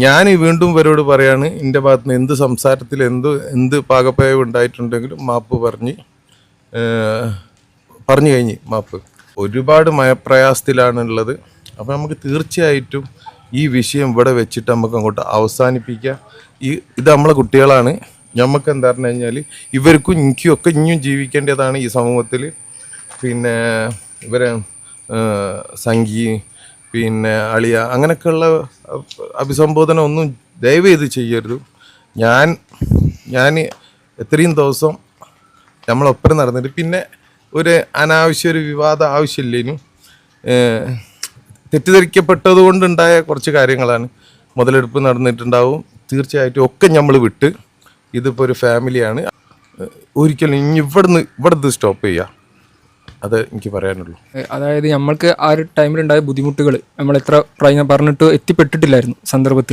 ഞാൻ വീണ്ടും ഇവരോട് പറയാണ്, എൻ്റെ ഭാഗത്ത് നിന്ന് എന്ത് സംസാരത്തിൽ എന്ത് പാകപ്പയവ് ഉണ്ടായിട്ടുണ്ടെങ്കിലും മാപ്പ് പറഞ്ഞു കഴിഞ്ഞ് മാപ്പ്. ഒരുപാട് മയപ്രയാസത്തിലാണുള്ളത്. അപ്പോൾ നമുക്ക് തീർച്ചയായിട്ടും ഈ വിഷയം ഇവിടെ വെച്ചിട്ട് നമുക്ക് അങ്ങോട്ട് അവസാനിപ്പിക്കാം. ഇത് നമ്മളെ കുട്ടികളാണ്. നമുക്ക് എന്താ പറഞ്ഞു കഴിഞ്ഞാൽ ഇവർക്കും എനിക്കും ഒക്കെ ഇനിയും ജീവിക്കേണ്ടതാണ് ഈ സമൂഹത്തിൽ. പിന്നെ ഇവരെ സംഗി പിന്നെ അളിയ അങ്ങനെയൊക്കെയുള്ള അഭിസംബോധന ഒന്നും ദയവ് ചെയ്ത് ചെയ്യരുത്. ഞാൻ എത്രയും ദിവസം നമ്മളൊപ്പം നടന്നിട്ട് പിന്നെ ഒരു അനാവശ്യ ഒരു വിവാദം ആവശ്യമില്ലേനും തെറ്റിദ്ധരിക്കപ്പെട്ടത് കൊണ്ടുണ്ടായ കുറച്ച് കാര്യങ്ങളാണ്. മുതലെടുപ്പ് നടന്നിട്ടുണ്ടാവും. തീർച്ചയായിട്ടും ഒക്കെ നമ്മൾ വിട്ട് ഇതിപ്പോൾ ഒരു ഫാമിലിയാണ്. ഒരിക്കലും ഇനി ഇവിടുന്ന് സ്റ്റോപ്പ് ചെയ്യുക. അത് എനിക്ക് പറയാനുള്ളൂ. അതായത് നമ്മൾക്ക് ആ ഒരു ടൈമിലുണ്ടായ ബുദ്ധിമുട്ടുകൾ നമ്മൾ എത്ര പറഞ്ഞിട്ട് എത്തിപ്പെട്ടിട്ടില്ലായിരുന്നു സന്ദർഭത്തിൽ.